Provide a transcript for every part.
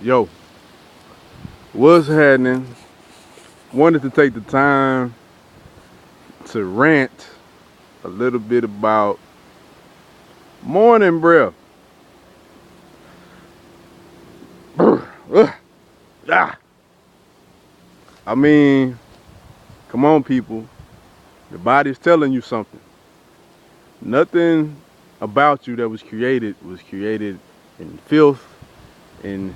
Yo, what's happening? Wanted to take the time to rant a little bit about morning breath. Ugh, ah. I mean, come on, people. The body's telling you something. Nothing about you that was created in filth, in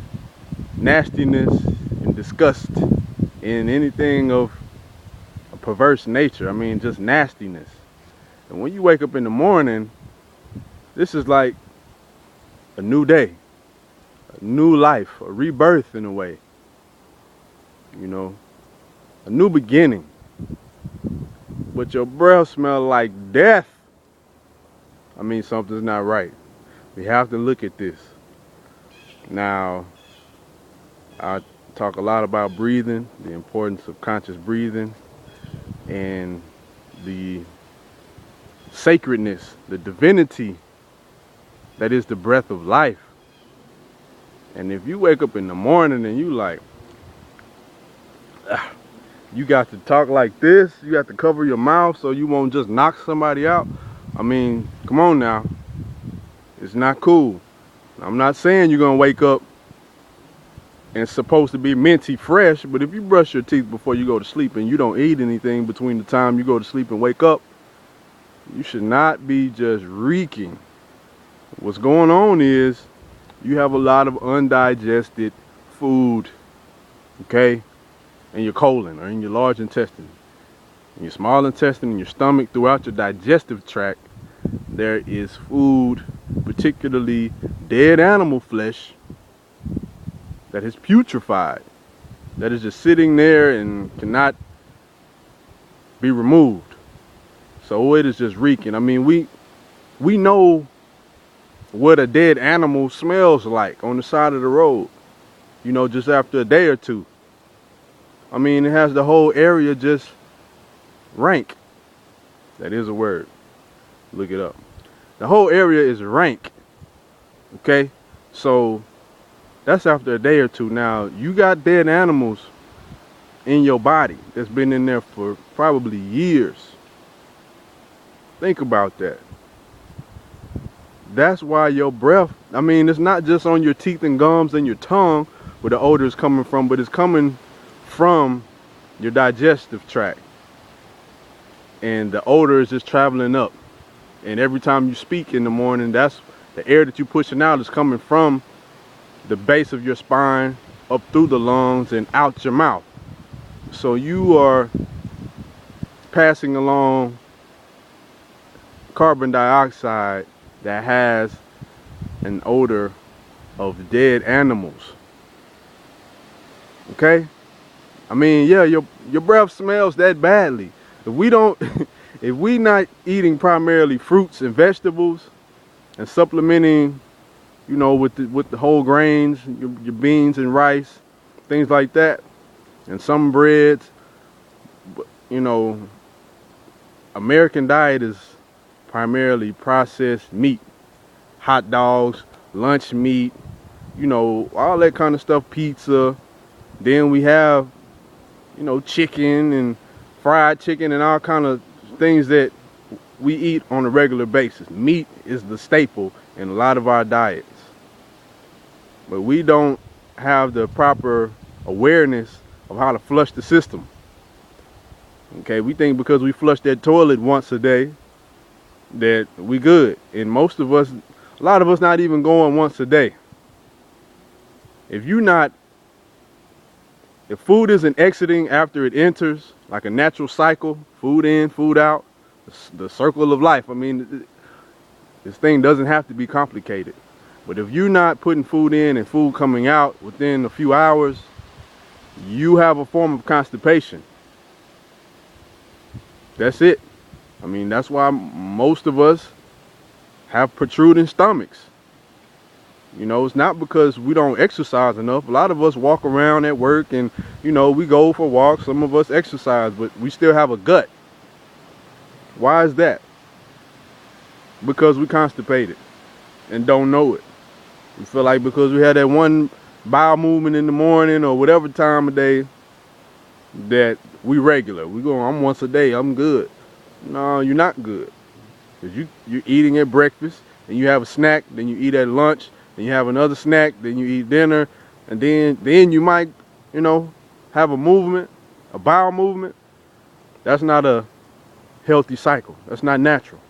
nastiness, in disgust, in anything of a perverse nature. I mean, just nastiness. And when you wake up in the morning, this is like a new day, a new life, a rebirth in a way, you know, a new beginning. But your breath smells like death. I mean, something's not right. We have to look at this. Now, I talk a lot about breathing, the importance of conscious breathing, and the sacredness, the divinity that is the breath of life. And if you wake up in the morning and you like, "Ah," you got to talk like this, you got to cover your mouth so you won't just knock somebody out. I mean, come on now. It's not cool. I'm not saying you're gonna wake up and it's supposed to be minty fresh, but if you brush your teeth before you go to sleep and you don't eat anything between the time you go to sleep and wake up, you should not be just reeking. What's going on is you have a lot of undigested food, okay, in your colon or in your large intestine, in your small intestine, in your stomach, throughout your digestive tract. There is food, particularly dead animal flesh, that is putrefied, that is just sitting there and cannot be removed. So it is just reeking. I mean, we know what a dead animal smells like on the side of the road, you know, just after a day or two. I mean, it has the whole area just rank. That is a word. Look it up. The whole area is rank. Okay? So that's after a day or two. Now, you got dead animals in your body that's been in there for probably years. Think about that. That's why your breath, I mean, it's not just on your teeth and gums and your tongue where the odor is coming from, but it's coming from your digestive tract. And the odor is just traveling up. And every time you speak in the morning, that's the air that you're pushing out is coming from the base of your spine up through the lungs and out your mouth. So you are passing along carbon dioxide that has an odor of dead animals. Okay? I mean, yeah, your breath smells that badly. If we don't if we not eating primarily fruits and vegetables and supplementing, you know, with the whole grains, your beans and rice, things like that, and some breads, you know, American diet is primarily processed meat, hot dogs, lunch meat, you know, all that kind of stuff, pizza. Then we have, you know, chicken and fried chicken and all kind of things that we eat on a regular basis. Meat is the staple in a lot of our diets. But we don't have the proper awareness of how to flush the system. Okay, we think because we flush that toilet once a day that we good. And most of us, a lot of us not even going once a day. If food isn't exiting after it enters, like a natural cycle, food in, food out, the circle of life. I mean, this thing doesn't have to be complicated. But if you're not putting food in and food coming out within a few hours, you have a form of constipation. That's it. I mean, that's why most of us have protruding stomachs. You know, it's not because we don't exercise enough. A lot of us walk around at work and, you know, we go for walks. Some of us exercise, but we still have a gut. Why is that? Because we constipated and don't know it. We feel like because we had that one bowel movement in the morning or whatever time of day that we regular. We go, I'm once a day, I'm good. No, you're not good. Because you're eating at breakfast, and you have a snack, then you eat at lunch, then you have another snack, then you eat dinner, and then you might, have a movement, a bowel movement. That's not a healthy cycle. That's not natural.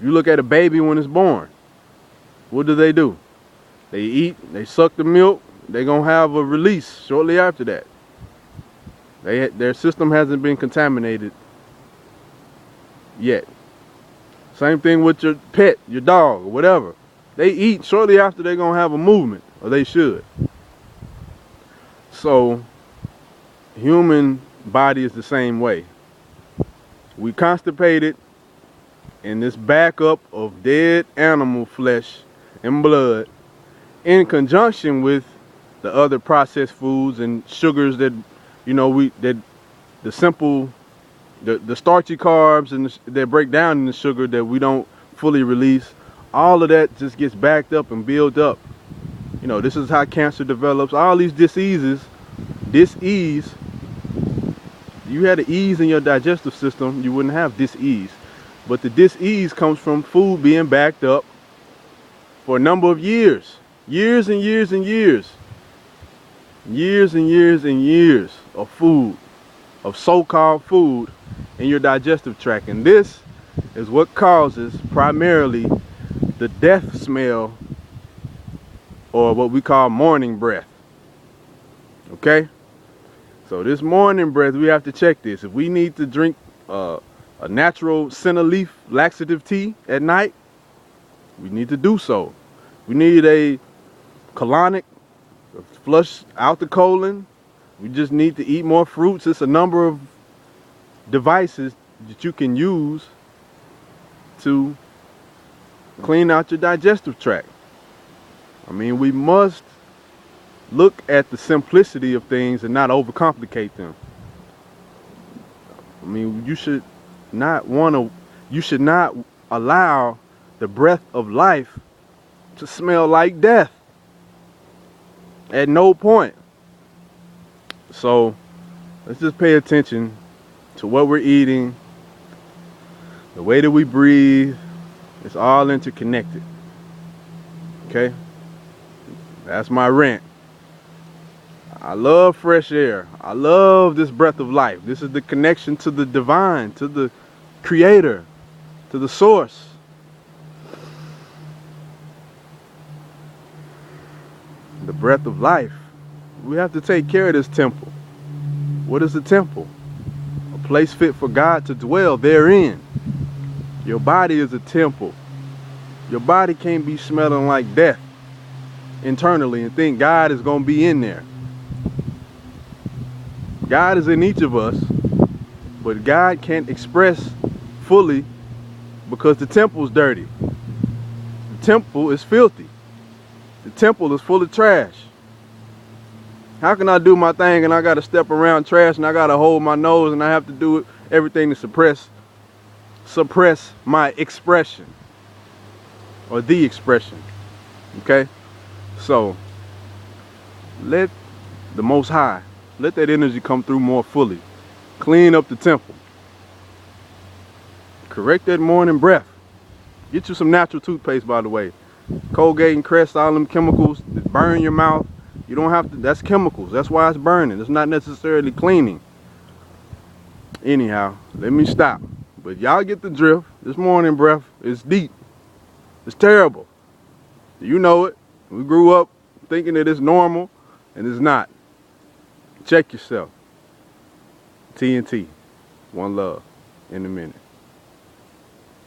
You look at a baby when it's born. What do? They eat, they suck the milk, they're going to have a release shortly after that. Their system hasn't been contaminated yet. Same thing with your pet, your dog, or whatever. They eat shortly after they're going to have a movement, or they should. So, human body is the same way. We constipated in this backup of dead animal flesh and blood in conjunction with the other processed foods and sugars that, the simple, the starchy carbs and that break down in the sugar that we don't fully release. All of that just gets backed up and built up. This is how cancer develops. All these diseases, dis-ease. You had an ease in your digestive system, you wouldn't have dis-ease. But the dis-ease comes from food being backed up for a number of years. Years and years and years. Years and years and years of food, of so-called food in your digestive tract. And this is what causes primarily the death smell, or what we call morning breath. Okay? So this morning breath, we have to check this. If we need to drink a natural senna leaf laxative tea at night, we need to do so. We need a colonic, flush out the colon. We just need to eat more fruits. It's a number of devices that you can use to clean out your digestive tract. We must look at the simplicity of things and not overcomplicate them. You should not allow the breath of life to smell like death at no point. So let's just pay attention to what we're eating, the way that we breathe. It's all interconnected. Okay? That's my rant. I love fresh air. I love this breath of life. This is the connection to the divine, to the creator, to the source. The breath of life. We have to take care of this temple. What is a temple? A place fit for God to dwell therein. Your body is a temple. Your body can't be smelling like death internally and think God is going to be in there. God is in each of us, but God can't express fully because the temple's dirty. The temple is filthy. The temple is full of trash. How can I do my thing and I got to step around trash and I got to hold my nose and I have to do everything to suppress my expression or the expression? Okay? So, let the Most High, let that energy come through more fully. Clean up the temple. Correct that morning breath. Get you some natural toothpaste, by the way. Colgate and Crest, all them chemicals that burn your mouth. You don't have to, that's chemicals. That's why it's burning. It's not necessarily cleaning. Anyhow, let me stop. But y'all get the drift. This morning breath is deep. It's terrible. You know it. We grew up thinking that it's normal, and it's not. Check yourself. TNT. One love. In a minute.